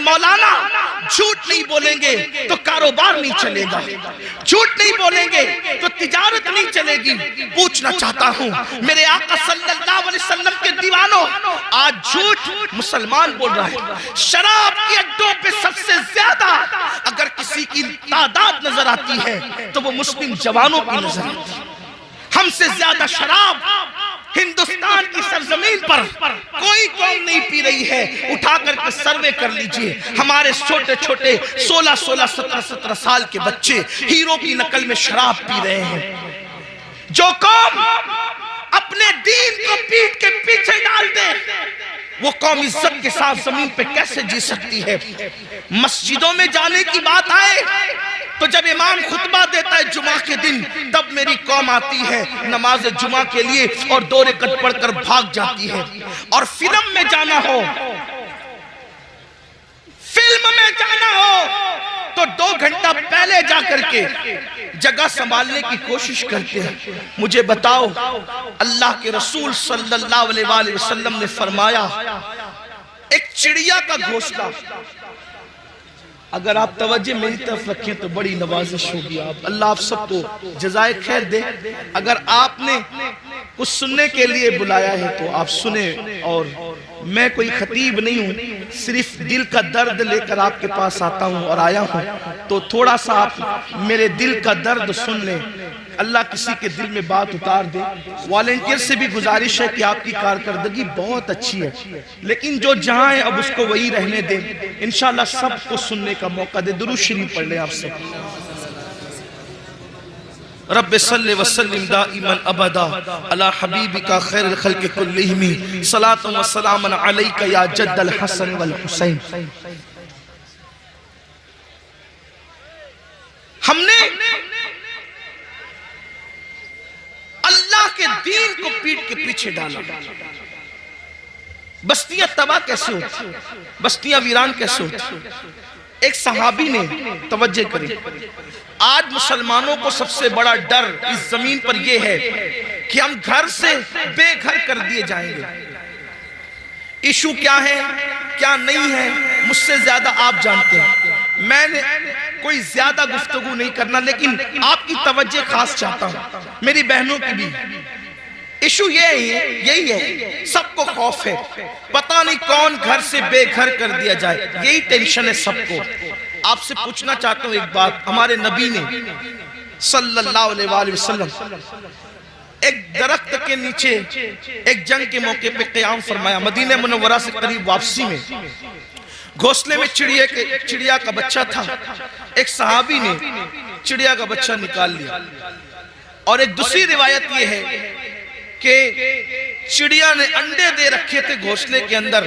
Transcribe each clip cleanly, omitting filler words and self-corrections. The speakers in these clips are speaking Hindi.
मौलाना झूठ नहीं बोलेंगे तो कारोबार नहीं चलेगा, झूठ नहीं बोलेंगे तो तिजारत नहीं चलेगी। पूछना चाहता हूँ मेरे आका सल्लल्लाहु अलैहि वसल्लम के दीवानों, आज झूठ मुसलमान बोल रहा है। शराब के अड्डों पे सबसे ज्यादा अगर किसी की तादाद नजर आती है तो वो मुस्लिम जवानों की नजर आती है। हमसे ज्यादा शराब हिंदुस्तान की सरजमीन पर कोई कौम नहीं पी रही है। उठा करके सर्वे कर लीजिए, हमारे छोटे छोटे 16-16, 17-17 साल के बच्चे हीरो की नकल में शराब पी रहे हैं। जो कौम अपने दीन को पीठ के पीछे डाल दे वो कौम इज्जत के साथ जमीन पे कैसे जी सकती है। मस्जिदों में जाने की बात आए तो जब इमाम खुतबा देता है जुमा के दिन, तब मेरी कौम आती है नमाज जुमा के लिए और 2 रकअत पढ़कर भाग जाती है। और फिल्म में जाना हो, फिल्म में जाना हो तो 2 घंटा पहले जाकर के जगह संभालने की कोशिश करते हैं। मुझे बताओ, अल्लाह के रसूल सल्लल्लाहु अलैहि वसल्लम ने फरमाया, एक चिड़िया का घोंसला, अगर आप तवज्जो मेरी तरफ रखें तो बड़ी नवाजिश होगी। आप अल्लाह आप सबको जज़ाए खैर दे। अगर आपने कुछ सुनने के लिए बुलाया है तो आप सुने, और मैं कोई खतीब नहीं हूँ, सिर्फ दिल का दर्द लेकर आपके पास आता हूँ और आया हूँ, तो थोड़ा सा आप मेरे दिल का दर्द सुन लें। अल्लाह किसी के दिल में बात उतार दे। वॉलंटियर से भी गुजारिश है कि आपकी कारकर्दगी बहुत अच्छी है, लेकिन जो जहाँ है अब उसको वही रहने दें। इंशाल्लाह सबको सुनने का मौका दे। दुरूद शरीफ पढ़ लें आप सब। रब्बे सल्ले व सल्लिम दाइमन अबदा अला हबीबिका खैरुल खल्क़ि कुल्लिहिम सलातु व सलामुन अलैका या जद्दल हसन वल हुसैन। हमने अल्लाह के दीन को पीठ के पीछे डाला। बस्तियां तबाह कैसे होती, बस्तियां वीरान कैसे होती। एक सहाबी ने, तवज्जो करें, आज मुसलमानों को सबसे बड़ा डर इस जमीन पर यह है कि हम घर से बेघर कर दिए जाएंगे। इशू क्या है क्या नहीं है मुझसे ज्यादा आप जानते हैं। मैंने कोई ज्यादा गुफ्तगू नहीं करना, लेकिन आपकी तवज्जो खास चाहता हूं, मेरी बहनों की भी। इशू यही है, सबको खौफ है, पता नहीं कौन घर से बेघर कर दिया जाए, यही टेंशन है सबको। आपसे पूछना चाहता हूं एक बात, हमारे नबी ने सल्लल्लाहु अलैहि वसल्लम एक दरख्त के नीचे एक जंग के मौके पे क़याम फरमाया। मदीना मुनव्वरा से करीब वापसी में घोंसले में चिड़िया का बच्चा था। एक सहाबी ने चिड़िया का बच्चा निकाल लिया। और एक दूसरी रिवायत यह है कि चिड़िया ने अंडे दे रखे थे घोंसले के अंदर।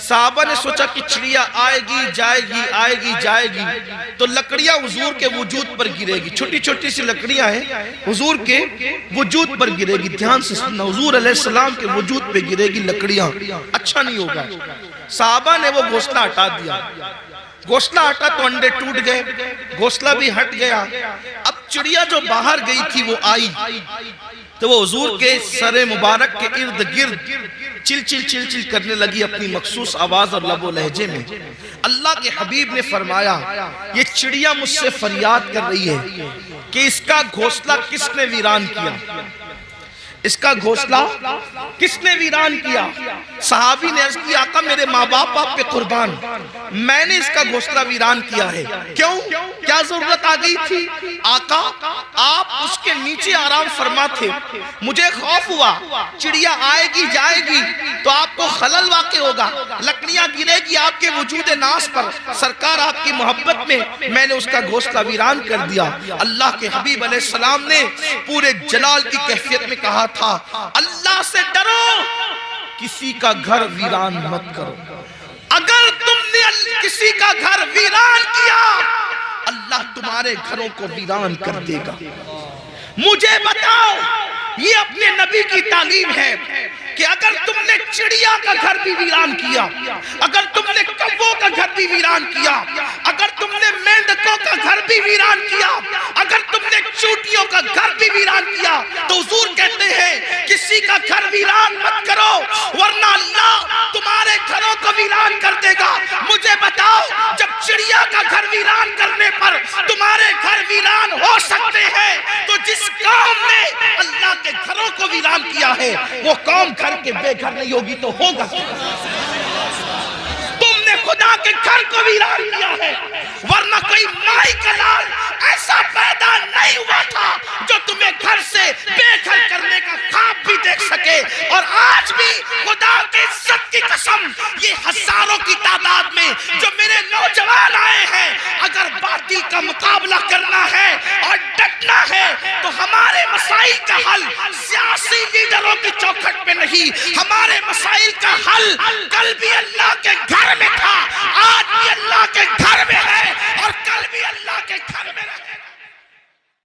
साहबा ने सोचा कि चिड़िया आएगी जाएगी आएगी जाएगी तो लकड़ियां हुजूर के वजूद पर गिरेगी। छोटी छोटी सी लकड़ियां हैं, हुजूर के वजूद पर गिरेगी। ध्यान से सुनना, हुजूर अलैहिस्सलाम के वजूद पे गिरेगी लकड़ियां, अच्छा नहीं होगा। साहबा ने वो घोंसला हटा दिया। घोंसला हटा तो अंडे टूट गए, घोंसला भी हट गया। अब चिड़िया जो बाहर गई थी वो आई तो वो हुजूर के सरे मुबारक के इर्द गिर्द चिल चिल चिल चिल करने लगी अपनी मखसूस आवाज और लबो लहजे में। अल्लाह के हबीब ने फरमाया, ये चिड़िया मुझसे फरियाद कर रही है कि इसका घोंसला किसने वीरान किया, इसका घोंसला किसने वीरान किया। सहाबी ने अर्ज किया, आका मेरे माँ बाप आप पे कुर्बान, मैंने इसका घोंसला वीरान किया है। क्यों, क्या जरूरत आ गई थी? आका आप उसके नीचे आराम फरमा थे, मुझे खौफ हुआ चिड़िया आएगी जाएगी तो आपको खलल वाक़े होगा, लकड़ियां गिरेगी आपके वजूद नास पर। सरकार आपकी मोहब्बत में मैंने उसका घोंसला वीरान कर दिया। अल्लाह के हबीब अलैहिस्सलाम ने पूरे जलाल की कैफियत में कहा था, अल्लाह से डरो, किसी का घर वीरान मत करो। अगर तुमने किसी का घर वीरान किया, अल्लाह तुम्हारे घरों को वीरान कर देगा। मुझे बताओ, ये अपने नबी की तालीम है कि अगर तुमने चिड़िया का घर भी वीरान किया, अगर तुमने कौवों का घर भी वीरान किया, अगर तुमने मेंढकों का घर भी वीरान किया, अगर तुमने चूटियों का घर भी वीरान किया, तो हुजूर कहते हैं किसी का घर वीरान मत करो, वरना अल्लाह तुम्हारे घरों को वीरान कर देगा। मुझे बताओ, के बेघर नहीं होगी तो होगा क्या? तुमने खुदा के घर को वीरान किया है, वरना कोई माई का लाल ऐसा पैदा नहीं हुआ था जो तुम्हें घर से बेघर करने का ख्वाब भी देख सके। और आज भी खुदा के इज्जत की कसम, ये हजारों की तादाद में जो मेरे नौजवान आए हैं, अगर बातिल का मुकाबला करना है और डटना है तो हमारे मसाइल का हल सियासी लीडरों की चौखट पे नहीं, हमारे मसाइल का हल कल भी अल्लाह के घर में था, आज भी अल्लाह के घर में है और कल भी अल्लाह के घर में रहेगा।